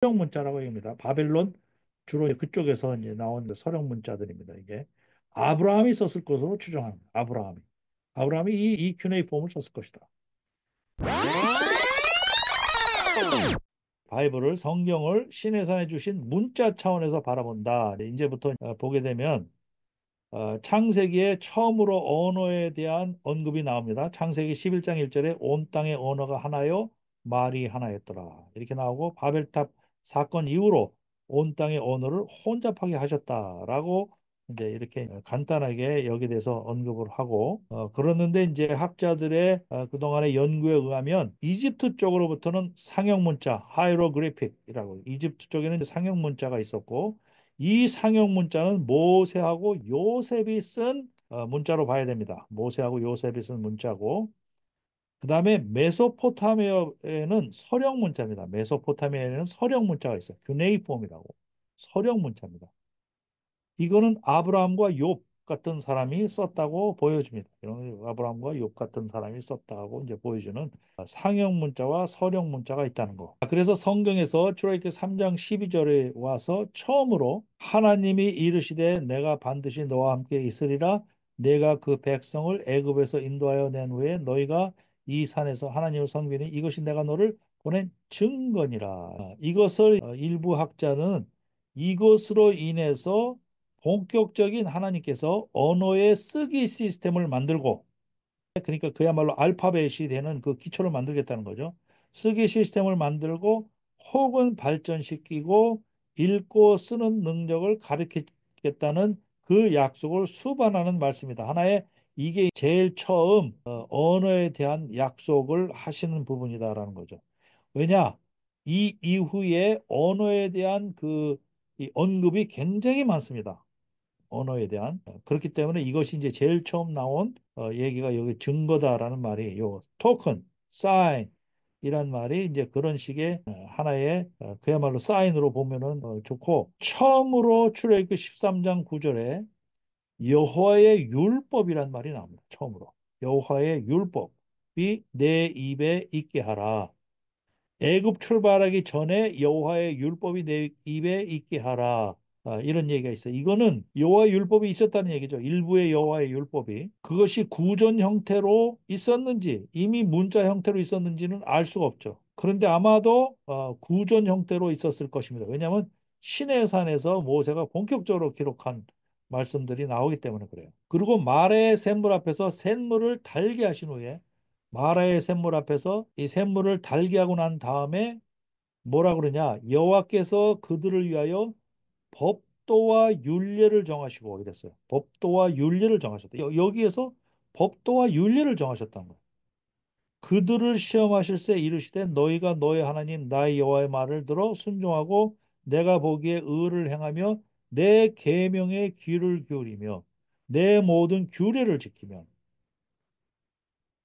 서령 문자라고 합니다. 바벨론 주로 그쪽에서 이제 나온 서령 문자들입니다. 이게 아브라함이 썼을 것으로 추정합니다. 아브라함이 이 큐네이폼을 썼을 것이다. 바이블을 성경을 신의 산에 주신 문자 차원에서 바라본다. 네, 이제부터 보게 되면 창세기에 처음으로 언어에 대한 언급이 나옵니다. 창세기 11장 1절에 온 땅의 언어가 하나요, 말이 하나였더라. 이렇게 나오고 바벨탑 사건 이후로 온 땅의 언어를 혼잡하게 하셨다라고 이제 이렇게 간단하게 여기에 대해서 언급을 하고 그러는데 이제 학자들의 그동안의 연구에 의하면 이집트 쪽으로부터는 상형 문자, 하이로그래픽이라고 이집트 쪽에는 상형 문자가 있었고 이 상형 문자는 모세하고 요셉이 쓴 문자로 봐야 됩니다. 모세하고 요셉이 쓴 문자고 그 다음에 메소포타미아에는 서령 문자입니다. 메소포타미아에는 서령 문자가 있어요. 큐네이폼이라고 서령 문자입니다. 이거는 아브라함과 욥 같은 사람이 썼다고 보여집니다. 이런 아브라함과 욥 같은 사람이 썼다고 이제 보여주는 상형 문자와 서령 문자가 있다는 거. 그래서 성경에서 출애굽기 3장 12절에 와서 처음으로 하나님이 이르시되 내가 반드시 너와 함께 있으리라 내가 그 백성을 애굽에서 인도하여 낸 후에 너희가 이 산에서 하나님을 섬기니 이것이 내가 너를 보낸 증거니라. 이것을 일부 학자는 이것으로 인해서 본격적인 하나님께서 언어의 쓰기 시스템을 만들고 그러니까 그야말로 알파벳이 되는 그 기초를 만들겠다는 거죠. 쓰기 시스템을 만들고 혹은 발전시키고 읽고 쓰는 능력을 가르치겠다는 그 약속을 수반하는 말씀이다. 하나의 이게 제일 처음 언어에 대한 약속을 하시는 부분이다라는 거죠. 왜냐? 이 이후에 언어에 대한 이 언급이 굉장히 많습니다. 언어에 대한 그렇기 때문에 이것이 이제 제일 처음 나온 얘기가 여기 증거다라는 말이 요 토큰, 사인 이란 말이 이제 그런 식의 하나의 그야말로 사인으로 보면은 좋고 처음으로 출애굽기 13장 9절에 여호와의 율법이란 말이 나옵니다. 처음으로 여호와의 율법이 내 입에 있게 하라. 애굽 출발하기 전에 여호와의 율법이 내 입에 있게 하라. 이런 얘기가 있어요. 이거는 여호와의 율법이 있었다는 얘기죠. 일부의 여호와의 율법이. 그것이 구전 형태로 있었는지 이미 문자 형태로 있었는지는 알 수가 없죠. 그런데 아마도 구전 형태로 있었을 것입니다. 왜냐하면 시내 산에서 모세가 본격적으로 기록한 말씀들이 나오기 때문에 그래요. 그리고 말의 샘물 앞에서 샘물을 달게 하신 후에 마라의 샘물 앞에서 이 샘물을 달게 하고 난 다음에 뭐라 그러냐? 여호와께서 그들을 위하여 법도와 율례를 정하시고 이랬어요. 법도와 율례를 정하셨다. 여기에서 법도와 율례를 정하셨다는 거예요. 그들을 시험하실세 이르시되 너희가 너희 하나님 나의 여호와의 말을 들어 순종하고 내가 보기에 의를 행하며 내 계명에 귀를 기울이며 내 모든 규례를 지키면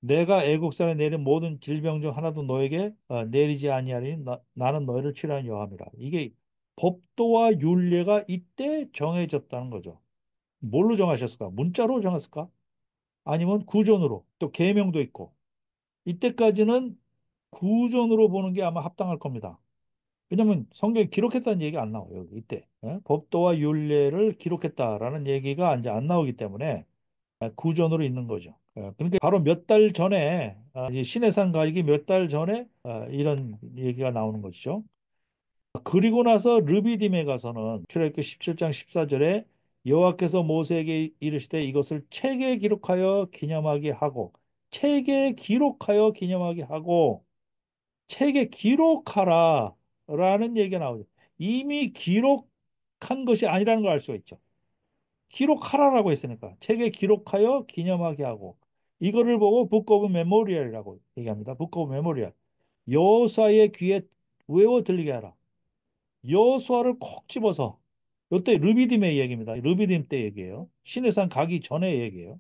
내가 애국산에 내린 모든 질병 중 하나도 너에게 내리지 아니하리니 나는 너희를 치료하는 여호와니라. 이게 법도와 율례가 이때 정해졌다는 거죠. 뭘로 정하셨을까? 문자로 정했을까? 아니면 구전으로 또 계명도 있고 이때까지는 구전으로 보는 게 아마 합당할 겁니다. 왜냐하면 성경에 기록했다는 얘기가 안 나와요. 여기 이때 법도와 율례를 기록했다라는 얘기가 이제 안 나오기 때문에 구전으로 있는 거죠. 그러니까 바로 몇 달 전에 이제 신해산 가기 몇 달 전에 이런 얘기가 나오는 것이죠. 그리고 나서 르비딤에 가서는 출애굽기 17장 14절에 여호와께서 모세에게 이르시되 이것을 책에 기록하여 기념하게 하고 책에 기록하여 기념하게 하고 책에 기록하라 라는 얘기가 나오죠. 이미 기록한 것이 아니라는 걸 알 수가 있죠. 기록하라라고 했으니까 책에 기록하여 기념하게 하고 이거를 보고 북 오브 메모리얼이라고 얘기합니다. 북 오브 메모리얼. 여호수아의 귀에 외워 들리게 하라. 여호수아를 콕 집어서 이때 르비딤의 얘기입니다. 르비딤 때 얘기예요. 시내산 가기 전에 얘기예요.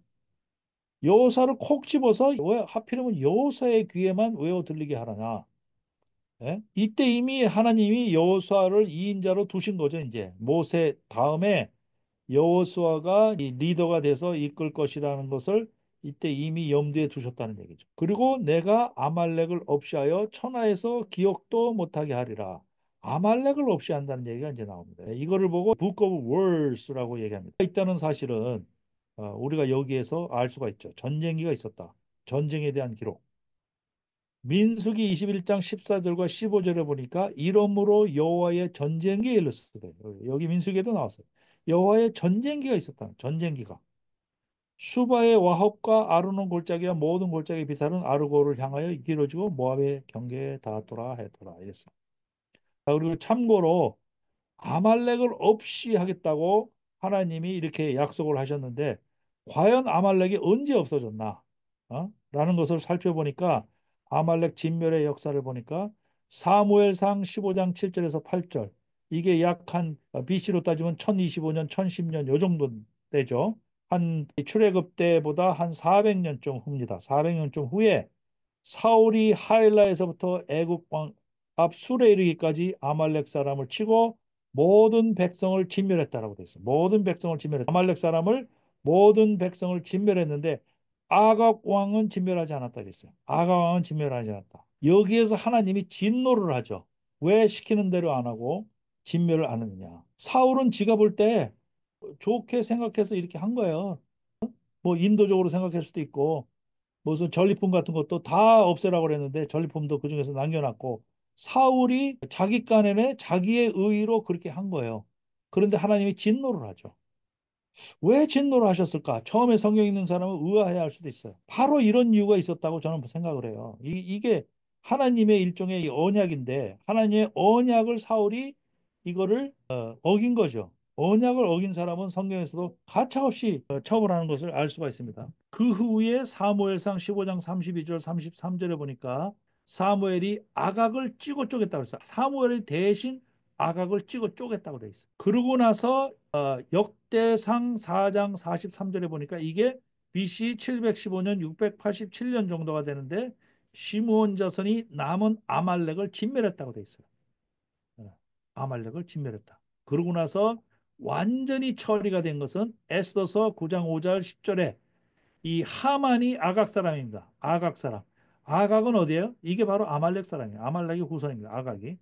여호수아를 콕 집어서 왜 하필이면 여호수아의 귀에만 외워 들리게 하라냐. 예? 이때 이미 하나님이 여호수아를 2인자로 두신 거죠. 이제 모세 다음에 여호수아가 이 리더가 돼서 이끌 것이라는 것을 이때 이미 염두에 두셨다는 얘기죠. 그리고 내가 아말렉을 없이하여 천하에서 기억도 못하게 하리라. 아말렉을 없이 한다는 얘기가 이제 나옵니다. 이거를 보고 Book of Wars라고 얘기합니다. 있다는 사실은 우리가 여기에서 알 수가 있죠. 전쟁기가 있었다. 전쟁에 대한 기록. 민수기 21장 14절과 15절에 보니까 이러므로 여호와의 전쟁기에 일렀어요. 여기 민수기에도 나왔어요. 여호와의 전쟁기가 있었다. 전쟁기가. 수바의 와합과 아르논 골짜기와 모든 골짜기 비탈은 아르고를 향하여 길어지고 모압의 경계에 닿았더라 했더라 이랬어. 자, 그리고 참고로 아말렉을 없이 하겠다고 하나님이 이렇게 약속을 하셨는데 과연 아말렉이 언제 없어졌나? 라는 것을 살펴보니까 아말렉 진멸의 역사를 보니까 사무엘상 15장 7절에서 8절 이게 약 한 BC로 따지면 1025년, 1010년 요 정도 되죠. 한 출애굽 때보다 한 400년쯤 후입니다. 400년쯤 후에 사울이 하일라에서부터 애국 왕 앞 술에 이르기까지 아말렉 사람을 치고 모든 백성을 진멸했다라고 돼 있어. 모든 백성을 진멸했다. 아말렉 사람을 모든 백성을 진멸했는데 아각 왕은 진멸하지 않았다 그랬어요. 아각 왕은 진멸하지 않았다. 여기에서 하나님이 진노를 하죠. 왜 시키는 대로 안 하고 진멸을 안 했느냐. 사울은 지가 볼 때 좋게 생각해서 이렇게 한 거예요. 뭐 인도적으로 생각할 수도 있고 무슨 전리품 같은 것도 다 없애라고 그랬는데 전리품도 그중에서 남겨놨고 사울이 자기 깐에는 자기의 의의로 그렇게 한 거예요. 그런데 하나님이 진노를 하죠. 왜 진노를 하셨을까? 처음에 성경 읽는 사람은 의아해할 수도 있어요. 바로 이런 이유가 있었다고 저는 생각을 해요. 이게 하나님의 일종의 이 언약인데 하나님의 언약을 사울이 이거를 어긴 거죠. 언약을 어긴 사람은 성경에서도 가차없이 처벌하는 것을 알 수가 있습니다. 그 후에 사무엘상 15장 32절 33절에 보니까 사무엘이 아각을 찌고 쪼갰다고 했어요. 사무엘이 대신 아각을 찌고 쪼갰다고 돼 있어요. 그러고 나서 역대상 4장 43절에 보니까 이게 BC 715년 687년 정도가 되는데 시므온 자손이 남은 아말렉을 진멸했다고 돼 있어요. 아말렉을 진멸했다. 그러고 나서 완전히 처리가 된 것은 에스더서 9장 5절 10절에 이 하만이 아각 사람입니다. 아각 사람. 아각은 어디예요? 이게 바로 아말렉 사람이에요. 아말렉의 후손입니다. 아각이.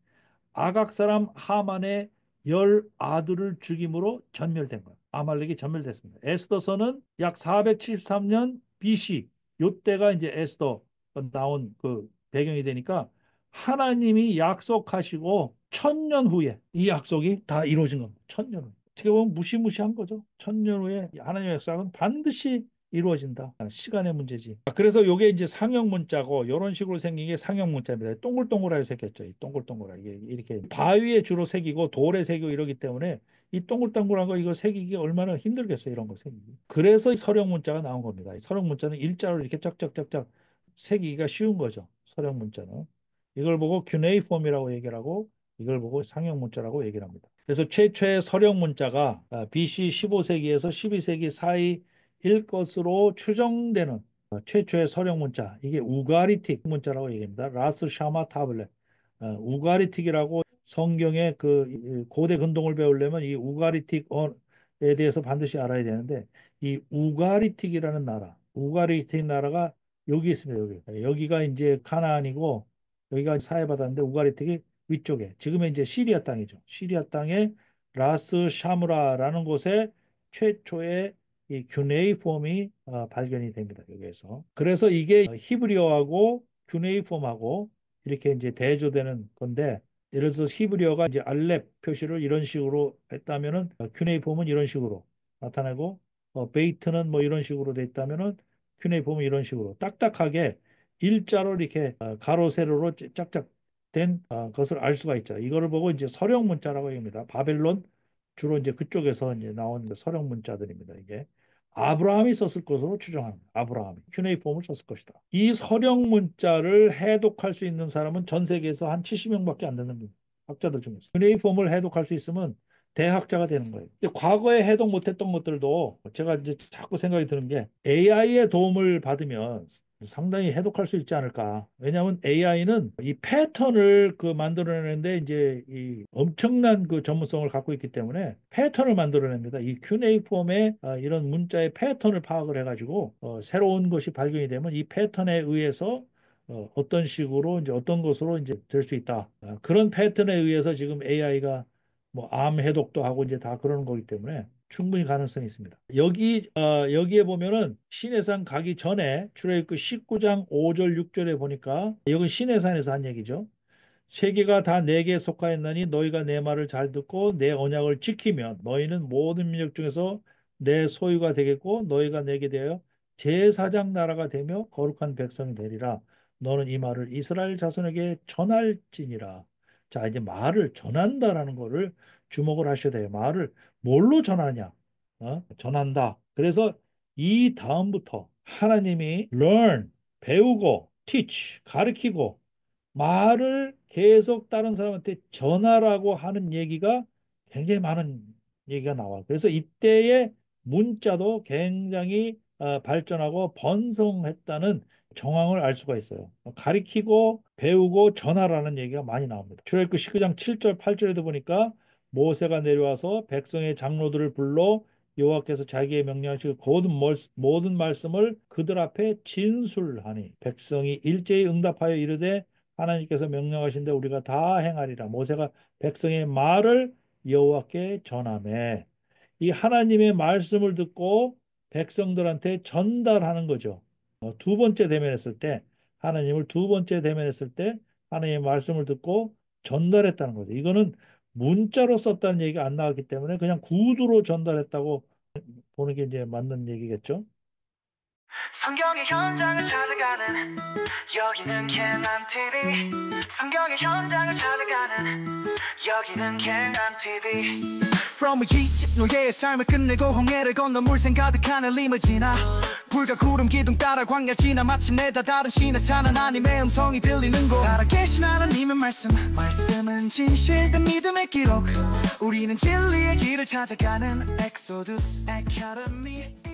아각 사람 하만의 열 아들을 죽임으로 전멸된 거예요. 아말렉이 전멸됐습니다. 에스더서는 약 473년 BC 요때가 이제 에스더 나온 그 배경이 되니까 하나님이 약속하시고 1000년 후에 이 약속이 다 이루어진 겁니다. 1000년 후에. 어떻게 보면 무시무시한 거죠. 1000년 후에 하나님의 약속은 반드시 이루어진다. 시간의 문제지. 그래서 요게 이제 상형 문자고 이런 식으로 생긴 게 상형 문자입니다. 동글동글하게 새겼죠. 이 동글동글하게 이렇게 바위에 주로 새기고 돌에 새기고 이러기 때문에 이 동글동글한 거 이거 새기기 얼마나 힘들겠어요. 이런 거 새기기. 그래서 이 서령 문자가 나온 겁니다. 이 서령 문자는 일자로 이렇게 짝짝짝짝 새기기가 쉬운 거죠. 서령 문자는. 이걸 보고 큐네이폼이라고 얘기를 하고 이걸 보고 상형 문자라고 얘기를 합니다. 그래서 최초의 서령 문자가 BC 15세기에서 12세기 사이일 것으로 추정되는 최초의 서령 문자 이게 우가리틱 문자라고 얘기합니다. 라스 샤마 타블렛 우가리틱이라고 성경의 그 고대 근동을 배우려면 이 우가리틱에 대해서 반드시 알아야 되는데 이 우가리틱이라는 나라 우가리틱 나라가 여기 있습니다. 여기가 이제 가나안이고 여기가 사해바다인데 우가리틱이 위쪽에 지금의 이제 시리아 땅이죠. 시리아 땅에 라스 샤무라라는 곳에 최초의 이 큐네이폼이 발견이 됩니다. 여기에서. 그래서 이게 히브리어하고 큐네이폼하고 이렇게 이제 대조되는 건데 예를 들어서 히브리어가 이제 알렙 표시를 이런 식으로 했다면은 큐네이폼은 이런 식으로 나타내고 베이트는 뭐 이런 식으로 돼 있다면은 큐네이폼은 이런 식으로 딱딱하게 일자로 이렇게 가로 세로로 짝짝 된 것을 알 수가 있죠. 이거를 보고 이제 서령 문자라고 합니다. 바벨론 주로 이제 그쪽에서 이제 나온 서령 문자들입니다. 이게 아브라함이 썼을 것으로 추정합니다. 아브라함이 큐네이폼을 썼을 것이다. 이 서령 문자를 해독할 수 있는 사람은 전 세계에서 한 70명밖에 안 되는 학자들 중에서 큐네이폼을 해독할 수 있으면 대학자가 되는 거예요. 근데 과거에 해독 못했던 것들도 제가 이제 자꾸 생각이 드는 게 AI의 도움을 받으면 상당히 해독할 수 있지 않을까. 왜냐하면 AI는 이 패턴을 그 만들어내는데 이제 이 엄청난 그 전문성을 갖고 있기 때문에 패턴을 만들어냅니다. 이 큐네이폼의 이런 문자의 패턴을 파악을 해가지고 새로운 것이 발견이 되면 이 패턴에 의해서 어떤 식으로 이제 어떤 것으로 이제 될 수 있다. 그런 패턴에 의해서 지금 AI가 뭐 암 해독도 하고 이제 다 그러는 거기 때문에 충분히 가능성이 있습니다. 여기에 보면은 시내산 가기 전에 출애굽기 19장 5절 6절에 보니까 이건 시내산에서 한 얘기죠. 세계가 다 내게 속하였나니 너희가 내 말을 잘 듣고 내 언약을 지키면 너희는 모든 민족 중에서 내 소유가 되겠고 너희가 내게 대하여 제사장 나라가 되며 거룩한 백성이 되리라. 너는 이 말을 이스라엘 자손에게 전할지니라. 자, 이제 말을 전한다라는 거를 주목을 하셔야 돼요. 말을 뭘로 전하냐? 전한다. 그래서 이 다음부터 하나님이 learn, 배우고 teach, 가르치고 말을 계속 다른 사람한테 전하라고 하는 얘기가 굉장히 많은 얘기가 나와요. 그래서 이때의 문자도 굉장히 발전하고 번성했다는 정황을 알 수가 있어요. 가리키고 배우고 전하라는 얘기가 많이 나옵니다. 출애굽기 19장 7절 8절에도 보니까 모세가 내려와서 백성의 장로들을 불러 여호와께서 자기의 명령하시고 모든 말씀을 그들 앞에 진술하니 백성이 일제히 응답하여 이르되 하나님께서 명령하신 대 우리가 다 행하리라. 모세가 백성의 말을 여호와께 전하매 이 하나님의 말씀을 듣고 백성들한테 전달하는 거죠. 두 번째 대면했을 때 하나님을 두 번째 대면했을 때 하나님의 말씀을 듣고 전달했다는 거죠. 이거는 문자로 썼다는 얘기가 안 나왔기 때문에 그냥 구두로 전달했다고 보는 게 이제 맞는 얘기겠죠. 성경의 현장을 찾아가는 여기는 개남 TV. 성경의 현장을 찾아가는 여기는 개남 TV. From Egypt 노예의 삶을 끝내고 홍해를 건너 물샘 가득한 리을 지나 불과 구름 기둥 따라 광야 지나 마침내 다 다른 신의 산 하나님의 음성이 들리는 곳. 살아계신 하나님의 말씀은 진실된 믿음의 기록. 우리는 진리의 길을 찾아가는 엑소두스 아카데미.